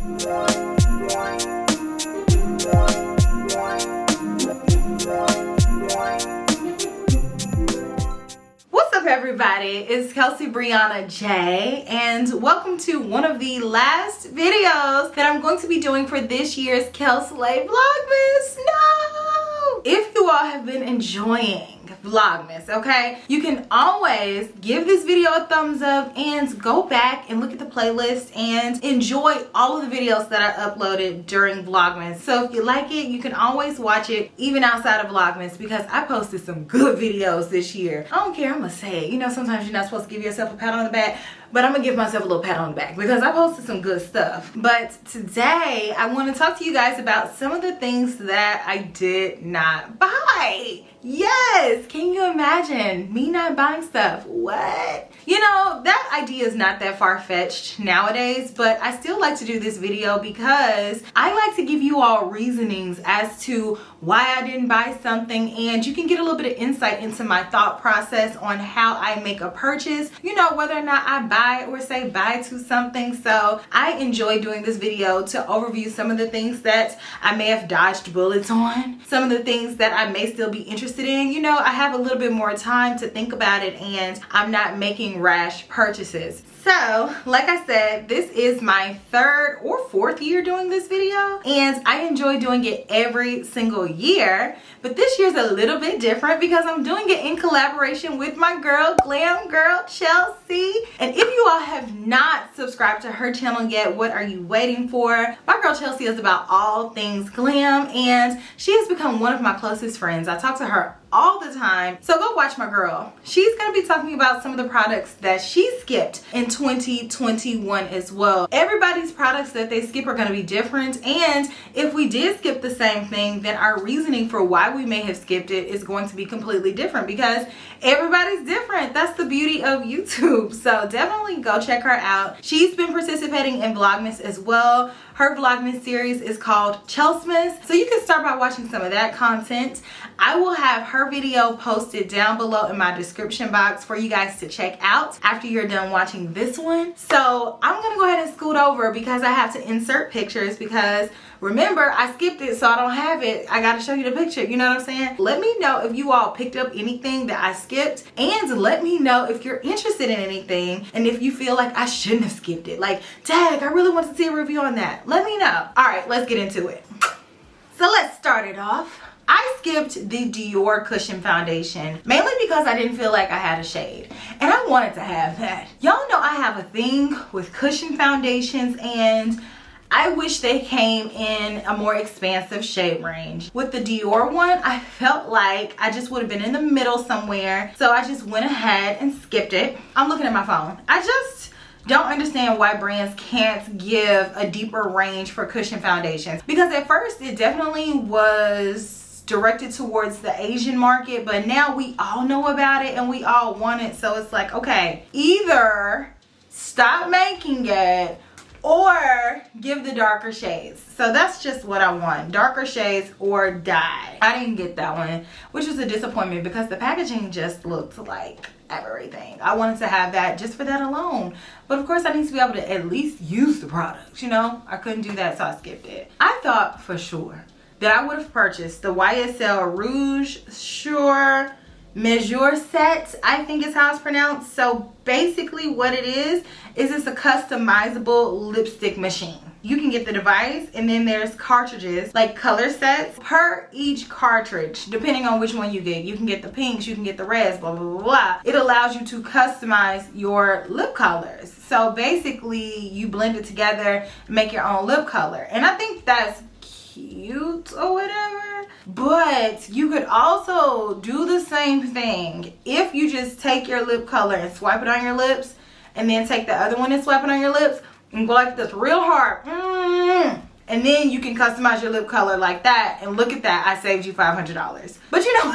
What's up, everybody? It's Kelsee Briana J, and welcome to one of the last videos that I'm going to be doing for this year's Kelsee Vlogmas. No! If you all have been enjoying Vlogmas, okay, you can always give this video a thumbs up and go back and look at the playlist and enjoy all of the videos that I uploaded during Vlogmas. So if you like it, you can always watch it even outside of Vlogmas, because I posted some good videos this year. I don't care, I'm gonna say it. You know, sometimes you're not supposed to give yourself a pat on the back, but I'm gonna give myself a little pat on the back because I posted some good stuff. But today I want to talk to you guys about some of the things that I did not buy. Yes, can you imagine me not buying stuff? What? You know, that idea is not that far-fetched nowadays, but I still like to do this video because I like to give you all reasonings as to why I didn't buy something, and you can get a little bit of insight into my thought process on how I make a purchase, you know, whether or not I buy or say bye to something. So I enjoy doing this video to overview some of the things that I may have dodged bullets on, some of the things that I may still be interested in. You know, I have a little bit more time to think about it and I'm not making rash purchases. So, like I said, this is my third or fourth year doing this video, and I enjoy doing it every single year. But this year's a little bit different because I'm doing it in collaboration with my girl, GlamGirlChelsea. And if you all have not subscribed to her channel yet, what are you waiting for? My girl Chelsea is about all things glam, and she has become one of my closest friends. I talk to her all the time, so go watch my girl. She's gonna be talking about some of the products that she skipped in 2021 as well. Everybody's products that they skip are gonna be different, and if we did skip the same thing, then our reasoning for why we may have skipped it is going to be completely different because everybody's different. That's the beauty of YouTube. So definitely go check her out. She's been participating in Vlogmas as well. Her Vlogmas series is called Chelsmas, so you can start by watching some of that content. I will have her video posted down below in my description box for you guys to check out after you're done watching this one. So I'm gonna go ahead and scoot over because I have to insert pictures, because remember, I skipped it, so I don't have it. I gotta show you the picture, you know what I'm saying? Let me know if you all picked up anything that I skipped, and let me know if you're interested in anything and if you feel like I shouldn't have skipped it. Like, dang, I really want to see a review on that. Let me know. All right, let's get into it. So let's start it off. I skipped the Dior Cushion Foundation, mainly because I didn't feel like I had a shade. And I wanted to have that. Y'all know I have a thing with cushion foundations, and I wish they came in a more expansive shade range. With the Dior one, I felt like I just would have been in the middle somewhere, so I just went ahead and skipped it. I'm looking at my phone. I just don't understand why brands can't give a deeper range for cushion foundations, because at first it definitely was directed towards the Asian market, but now we all know about it and we all want it. So it's like, okay, either stop making it or give the darker shades. So that's just what I want, darker shades or die. I didn't get that one, which was a disappointment because the packaging just looked like everything. I wanted to have that just for that alone, but of course I need to be able to at least use the products, you know. I couldn't do that, so I skipped it. I thought for sure that I would have purchased the Ysl Rouge Sur Mesure set, I think is how it's pronounced. So basically what it is it's a customizable lipstick machine. You can get the device, and then there's cartridges, like color sets per each cartridge, depending on which one you get. You can get the pinks, you can get the reds, blah, blah, blah, blah. It allows you to customize your lip colors. So basically you blend it together, make your own lip color. And I think that's cute or whatever, but you could also do the same thing if you just take your lip color and swipe it on your lips, and then take the other one and swipe it on your lips and go like this real hard, and then you can customize your lip color like that. And look at that, I saved you $500. But you know,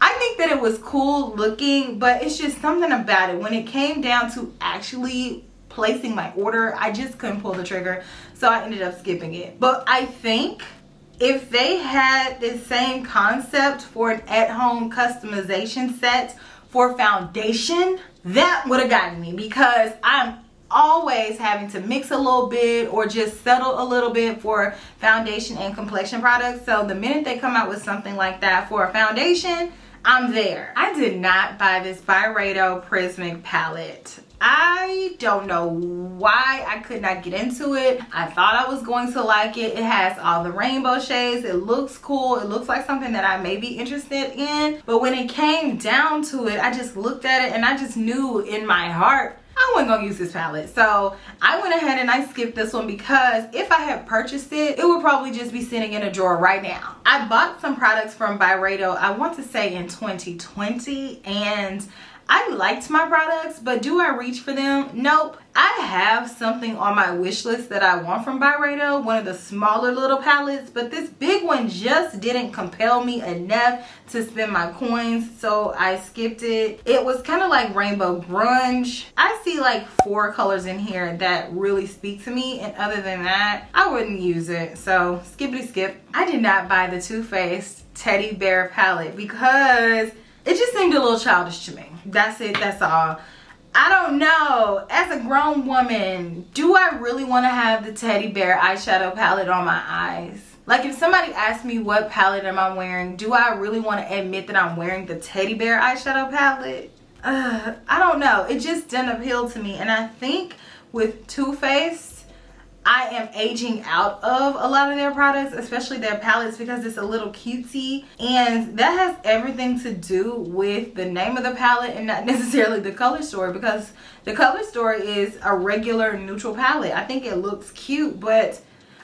I think that it was cool looking, but it's just something about it. When it came down to actually placing my order, I just couldn't pull the trigger, so I ended up skipping it. But I think if they had the same concept for an at-home customization set for foundation, that would have gotten me, because I'm always having to mix a little bit or just settle a little bit for foundation and complexion products. So the minute they come out with something like that for a foundation, I'm there. I did not buy this Byyyyeeeesssss Prismic palette. I don't know why I could not get into it. I thought I was going to like it. It has all the rainbow shades. It looks cool. It looks like something that I may be interested in. But when it came down to it, I just looked at it and I just knew in my heart I wasn't gonna use this palette. So I went ahead and I skipped this one because if I had purchased it, it would probably just be sitting in a drawer right now. I bought some products from Byyyyeeeesssss, I want to say in 2020, and I liked my products, but do I reach for them? Nope. I have something on my wish list that I want from Byyyyeeeesssss, one of the smaller little palettes, but this big one just didn't compel me enough to spend my coins, so I skipped it. It was kind of like rainbow grunge. I see like 4 colors in here that really speak to me, and other than that, I wouldn't use it, so skippity skip. I did not buy the Too Faced Teddy Bear palette because it just seemed a little childish to me. That's it, that's all. I don't know, as a grown woman, do I really want to have the teddy bear eyeshadow palette on my eyes? Like if somebody asked me what palette am I wearing, do I really want to admit that I'm wearing the teddy bear eyeshadow palette? I don't know, it just didn't appeal to me. And I think with Too Faced, I am aging out of a lot of their products, especially their palettes, because it's a little cutesy, and that has everything to do with the name of the palette and not necessarily the color story, because the color story is a regular neutral palette. I think it looks cute, but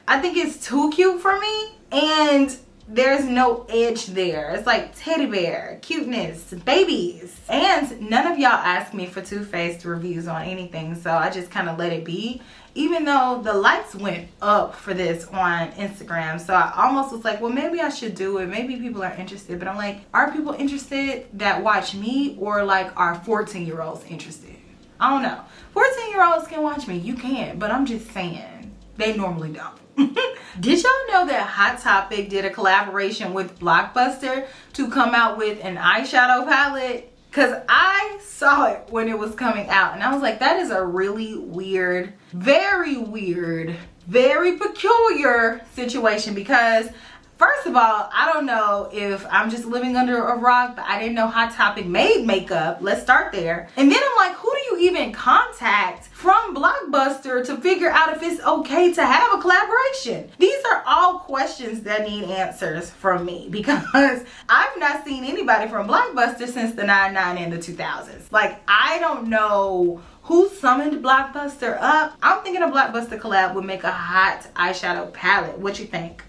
I think it's too cute for me, and there's no edge there. It's like teddy bear, cuteness, babies. And none of y'all asked me for Too Faced reviews on anything, so I just kind of let it be. Even though the likes went up for this on Instagram, so I almost was like, well, maybe I should do it. Maybe people are interested, but I'm like, are people interested that watch me, or like are 14-year-olds interested? I don't know. 14-year-olds can watch me. You can, but I'm just saying they normally don't. Did y'all know that Hot Topic did a collaboration with Blockbuster to come out with an eyeshadow palette? Because I saw it when it was coming out and I was like, that is a really weird, very peculiar situation, because first of all, I don't know if I'm just living under a rock, but I didn't know Hot Topic made makeup. Let's start there. And then I'm like, who do you even contact from Blockbuster to figure out if it's okay to have a collaboration? These are all questions that need answers from me, because I've not seen anybody from Blockbuster since the 99 and the 2000s. Like, I don't know who summoned Blockbuster up. I'm thinking a Blockbuster collab would make a hot eyeshadow palette. What you think?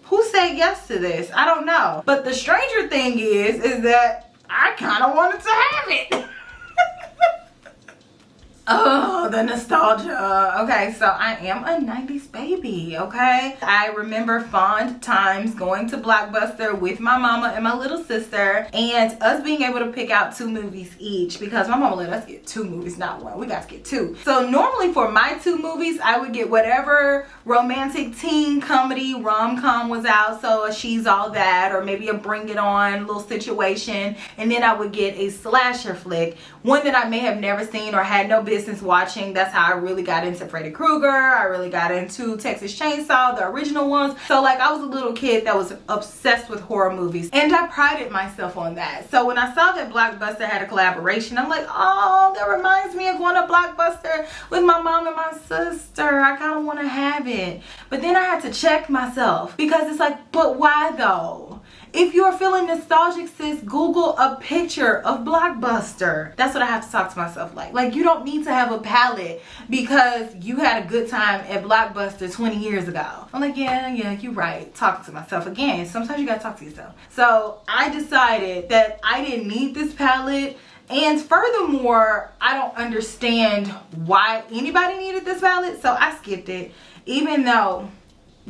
Who said yes to this? I don't know. But the stranger thing is that I kind of wanted to have it. Oh, the nostalgia. Okay, so I am a 90s baby, okay? I remember fond times going to Blockbuster with my mama and my little sister, and us being able to pick out 2 movies each, because my mama let us get 2 movies, not 1. We got to get 2. So normally for my 2 movies, I would get whatever romantic teen comedy rom-com was out, so a She's All That, or maybe a Bring It On little situation, and then I would get a slasher flick, one that I may have never seen or had no business watching. That's how I really got into Freddy Krueger. I really got into Texas Chainsaw, the original ones. So like, I was a little kid that was obsessed with horror movies, and I prided myself on that. So when I saw that Blockbuster had a collaboration, I'm like, oh, that reminds me of going to Blockbuster with my mom and my sister. I kind of want to have it. But then I had to check myself, because it's like, but why though? If you're feeling nostalgic, sis, Google a picture of Blockbuster. That's what I have to talk to myself like. Like, you don't need to have a palette because you had a good time at Blockbuster 20 years ago. I'm like, yeah, you're right. Talking to myself again. Sometimes you gotta talk to yourself. So I decided that I didn't need this palette. And furthermore, I don't understand why anybody needed this palette. So I skipped it. Even though,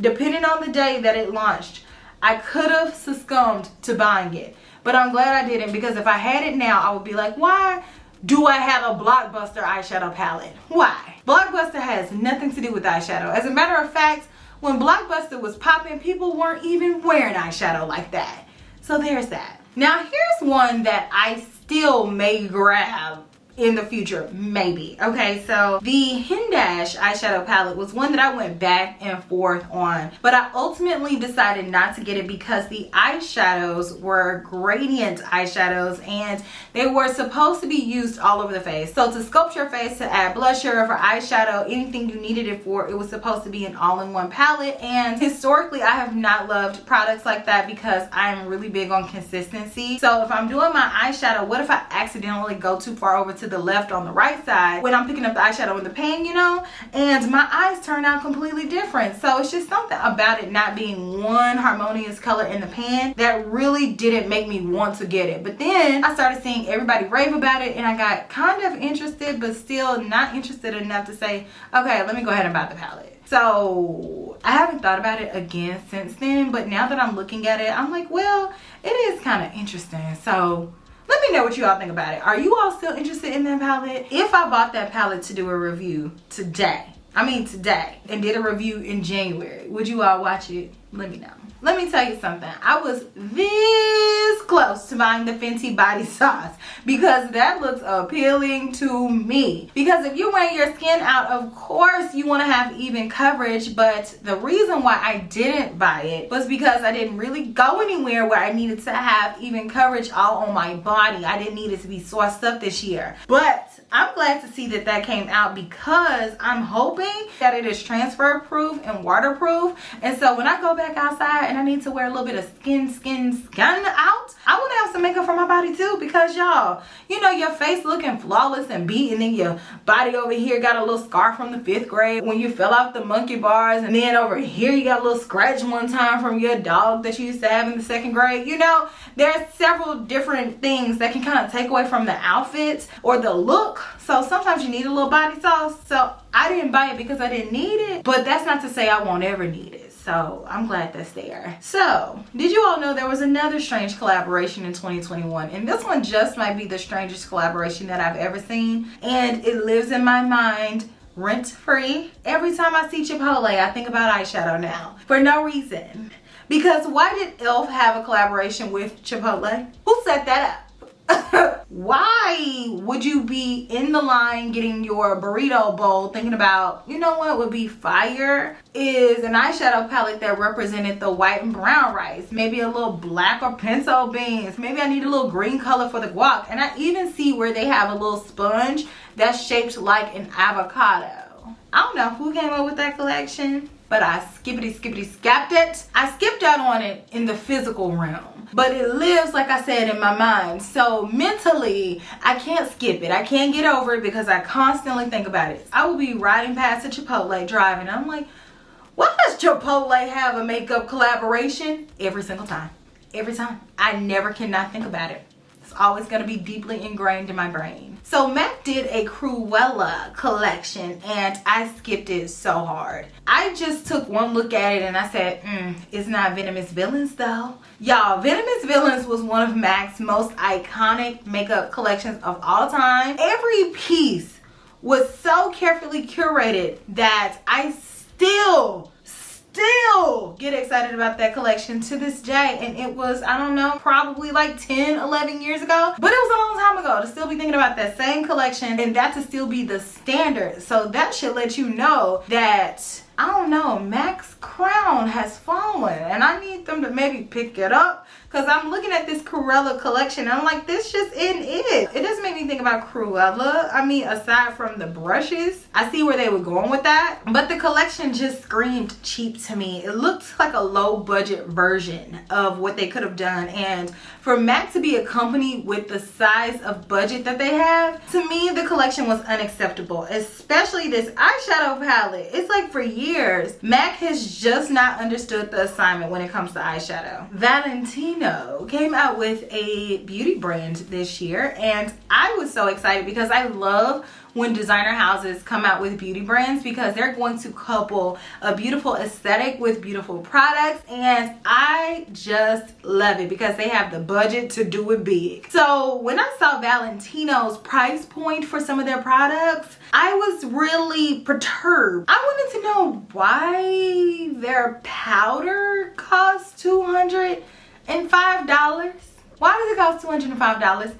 depending on the day that it launched, I could have succumbed to buying it, but I'm glad I didn't, because if I had it now, I would be like, why do I have a Blockbuster eyeshadow palette? Why? Blockbuster has nothing to do with eyeshadow. As a matter of fact, when Blockbuster was popping, people weren't even wearing eyeshadow like that. So there's that. Now here's one that I still may grab in the future, maybe. Okay, so the Hindesh eyeshadow palette was one that I went back and forth on, but I ultimately decided not to get it because the eyeshadows were gradient eyeshadows and they were supposed to be used all over the face. So to sculpt your face, to add blusher, for eyeshadow, anything you needed it for, it was supposed to be an all-in-one palette. And historically, I have not loved products like that because I am really big on consistency. So if I'm doing my eyeshadow, what if I accidentally go too far over to the left on the right side when I'm picking up the eyeshadow in the pan, you know, and my eyes turn out completely different. So it's just something about it not being one harmonious color in the pan that really didn't make me want to get it. But then I started seeing everybody rave about it and I got kind of interested, but still not interested enough to say, okay, let me go ahead and buy the palette. So I haven't thought about it again since then, but now that I'm looking at it, I'm like, well, it is kind of interesting. So let me know what you all think about it. Are you all still interested in that palette? If I bought that palette to do a review today, and did a review in January, would you all watch it? Let me know. Let me tell you something. I was this close to buying the Fenty body sauce because that looks appealing to me. Because if you're wearing your skin out, of course you want to have even coverage. But the reason why I didn't buy it was because I didn't really go anywhere where I needed to have even coverage all on my body. I didn't need it to be sauced up this year. But I'm glad to see that that came out because I'm hoping that it is transfer proof and waterproof. And so when I go back outside and I need to wear a little bit of skin out, I want to have some makeup for my body too, because y'all, you know, your face looking flawless and beat, and then your body over here got a little scar from the 5th grade when you fell off the monkey bars, and then over here you got a little scratch one time from your dog that you used to have in the 2nd grade. You know, there's several different things that can kind of take away from the outfit or the look. So sometimes you need a little body sauce. So I didn't buy it because I didn't need it, but that's not to say I won't ever need it. So I'm glad that's there. So did you all know there was another strange collaboration in 2021? And this one just might be the strangest collaboration that I've ever seen. And it lives in my mind rent free. Every time I see Chipotle, I think about eyeshadow now for no reason. Because why did e.l.f. have a collaboration with Chipotle? Who set that up? Why would you be in the line getting your burrito bowl thinking about, you know what would be fire is an eyeshadow palette that represented the white and brown rice, maybe a little black or pinto beans, maybe I need a little green color for the guac. And I even see where they have a little sponge that's shaped like an avocado. I don't know who came up with that collection, but I skipped it. I skipped out on it in the physical realm, but it lives, like I said, in my mind. So mentally, I can't skip it. I can't get over it because I constantly think about it. I will be riding past a Chipotle driving. I'm like, why does Chipotle have a makeup collaboration? Every single time. Every time. I never cannot think about it. It's always going to be deeply ingrained in my brain. So MAC did a Cruella collection and I skipped it so hard. I just took one look at it and I said, it's not Venomous Villains though. Y'all, Venomous Villains was one of MAC's most iconic makeup collections of all time. Every piece was so carefully curated that I still get excited about that collection to this day. And it was, I don't know, probably like 10, 11 years ago, but it was a long time ago to still be thinking about that same collection and that to still be the standard. So that should let you know that, I don't know, MAC's crown has fallen and I need them to maybe pick it up, because I'm looking at this Cruella collection and I'm like, this just isn't it. It doesn't make me think about Cruella. I mean, aside from the brushes, I see where they were going with that, but the collection just screamed cheap to me. It looked like a low budget version of what they could have done, and for MAC to be a company with the size of budget that they have, to me the collection was unacceptable, especially this eyeshadow palette. It's like for years MAC has just not understood the assignment when it comes to eyeshadow. Valentino came out with a beauty brand this year and I was so excited because I love when designer houses come out with beauty brands, because they're going to couple a beautiful aesthetic with beautiful products, and I just love it because they have the budget to do it big. So when I saw Valentino's price point for some of their products, I was really perturbed. I wanted to know why their powder costs $205. Why does it cost $205?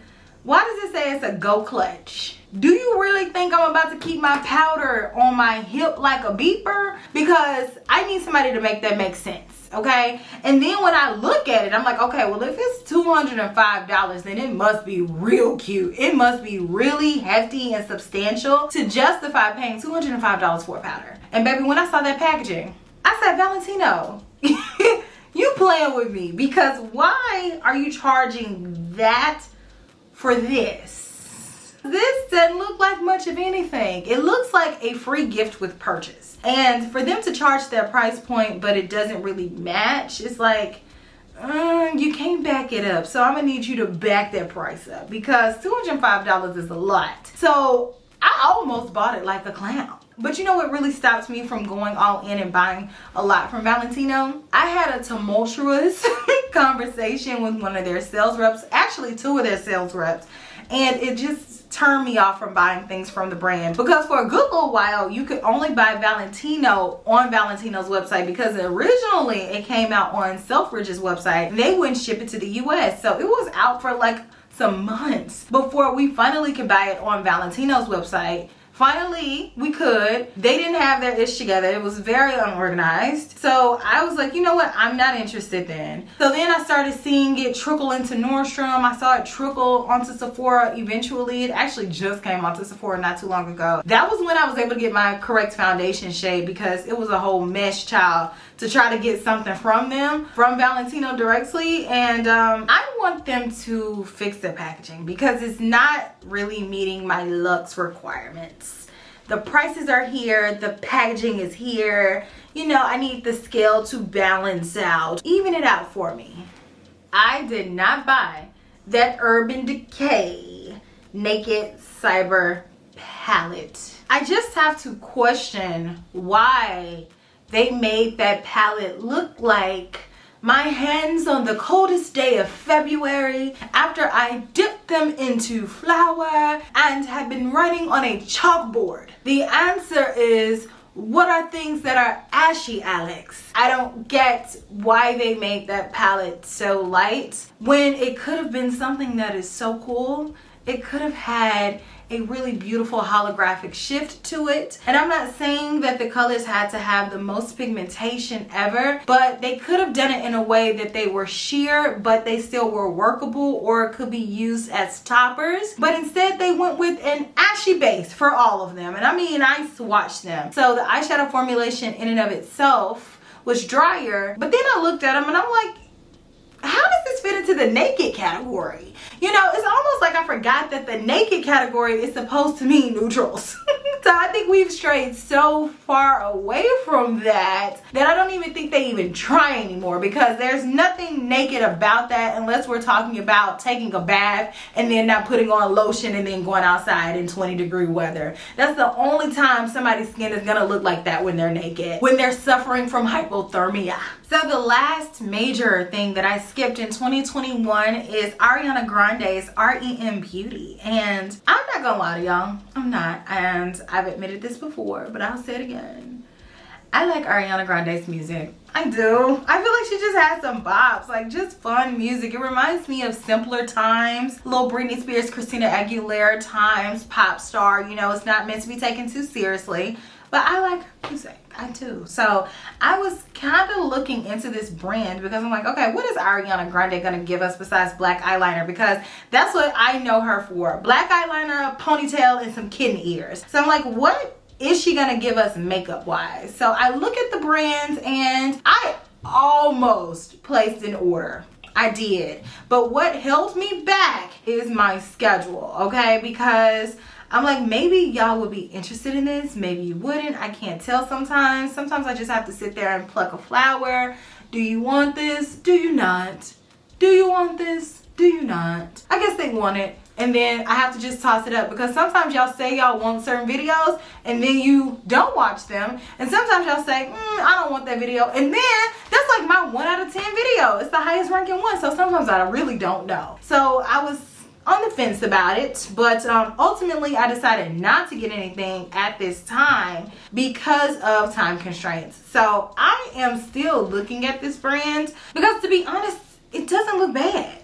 Why does it say it's a go clutch? Do you really think I'm about to keep my powder on my hip like a beeper? Because I need somebody to make that make sense, okay? And then when I look at it, I'm like, okay, well, if it's $205, then it must be real cute. It must be really hefty and substantial to justify paying $205 for a powder. And baby, when I saw that packaging, I said, Valentino, you playing with me, because why are you charging that for this? This doesn't look like much of anything. It looks like a free gift with purchase. And for them to charge that price point, but it doesn't really match, it's like, you can't back it up. So I'm gonna need you to back that price up, because $205 is a lot. So I almost bought it like a clown. But you know what really stops me from going all in and buying a lot from Valentino? I had a tumultuous conversation with one of their sales reps, actually two of their sales reps, and it just turned me off from buying things from the brand. Because for a good little while, you could only buy Valentino on Valentino's website, because originally it came out on Ysl Rouge's website. They wouldn't ship it to the US. So it was out for like some months before we finally could buy it on Valentino's website. Finally, we could. They didn't have their ish together. It was very unorganized. So I was like, you know what? I'm not interested then. So then I started seeing it trickle into Nordstrom. I saw it trickle onto Sephora eventually. It actually just came onto Sephora not too long ago. That was when I was able to get my correct foundation shade, because it was a whole mess, child, to try to get something from them, from Valentino directly. And I want them to fix their packaging, because it's not really meeting my luxe requirements. The prices are here, the packaging is here. You know, I need the scale to balance out, even it out for me. I did not buy that Urban Decay Naked Cyber palette. I just have to question why they made that palette look like my hands on the coldest day of February after I dipped them into flour and had been writing on a chalkboard. The answer is, what are things that are ashy, Alex? I don't get why they made that palette so light when it could have been something that is so cool. It could have had a really beautiful holographic shift to it. And I'm not saying that the colors had to have the most pigmentation ever, but they could have done it in a way that they were sheer, but they still were workable or could be used as toppers. But instead they went with an ashy base for all of them. And I mean, I swatched them. So the eyeshadow formulation in and of itself was drier, but then I looked at them and I'm like, how does this fit into the naked category? You know, it's almost like I forgot that the naked category is supposed to mean neutrals. So I think we've strayed so far away from that I don't even think they even try anymore, because there's nothing naked about that unless we're talking about taking a bath and then not putting on lotion and then going outside in 20-degree weather. That's the only time somebody's skin is gonna look like that, when they're naked, when they're suffering from hypothermia. So the last major thing that I skipped in 2021 is Ariana Grande's REM Beauty. And I'm not gonna lie to y'all, I'm not. And I've admitted this before, but I'll say it again. I like Ariana Grande's music. I do. I feel like she just has some bops, like just fun music. It reminds me of simpler times, little Britney Spears, Christina Aguilera times, pop star. You know, it's not meant to be taken too seriously, but I like her music. I do. So I was kind of looking into this brand, because I'm like, okay, what is Ariana Grande gonna give us besides black eyeliner? Because that's what I know her for. Black eyeliner, ponytail, and some kitten ears. So I'm like, what is she gonna give us makeup wise? So I look at the brands and I almost placed an order. I did. But what held me back is my schedule, okay? Because I'm like, maybe y'all would be interested in this, maybe you wouldn't. I can't tell sometimes. Sometimes I just have to sit there and pluck a flower. Do you want this? Do you not? Do you want this? Do you not? I guess they want it. And then I have to just toss it up, because sometimes y'all say y'all want certain videos and then you don't watch them. And sometimes y'all say, I don't want that video. And then that's like my 1 out of 10 video. It's the highest ranking one. So sometimes I really don't know. So I was on the fence about it, but ultimately I decided not to get anything at this time because of time constraints. So I am still looking at this brand, because to be honest, it doesn't look bad.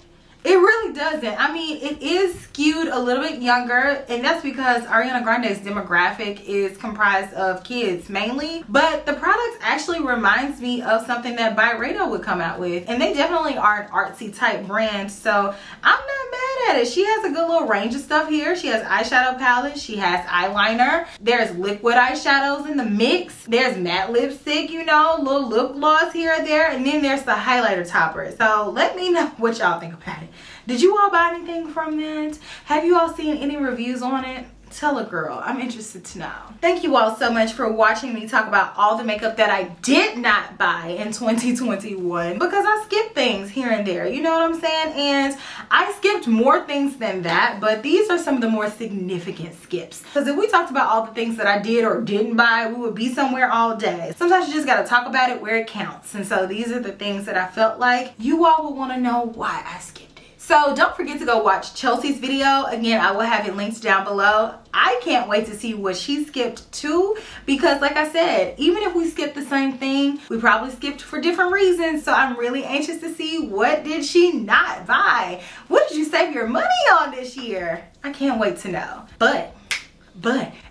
It really doesn't. I mean, it is skewed a little bit younger, and that's because Ariana Grande's demographic is comprised of kids mainly. But the product actually reminds me of something that Byyyyeeeesssss would come out with, and they definitely are an artsy type brand, so I'm not mad at it. She has a good little range of stuff here. She has eyeshadow palette, she has eyeliner, there's liquid eyeshadows in the mix, there's matte lipstick, you know, little lip gloss here or there, and then there's the highlighter topper. So let me know what y'all think about it. Did you all buy anything from it? Have you all seen any reviews on it? Tell a girl. I'm interested to know. Thank you all so much for watching me talk about all the makeup that I did not buy in 2021, because I skipped things here and there, you know what I'm saying? And I skipped more things than that, but these are some of the more significant skips. Because if we talked about all the things that I did or didn't buy, we would be somewhere all day. Sometimes you just gotta talk about it where it counts. And so these are the things that I felt like you all would want to know why I skipped. So don't forget to go watch Chelsea's video. Again, I will have it linked down below. I can't wait to see what she skipped too, because like I said, even if we skipped the same thing, we probably skipped for different reasons. So I'm really anxious to see, what did she not buy? What did you save your money on this year? I can't wait to know. But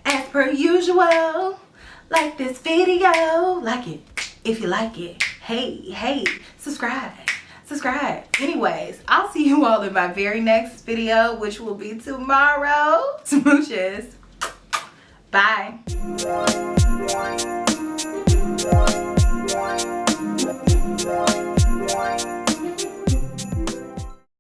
as per usual, like this video, like it if you like it. Hey, subscribe. Anyways, I'll see you all in my very next video, which will be tomorrow. Smooches. Bye.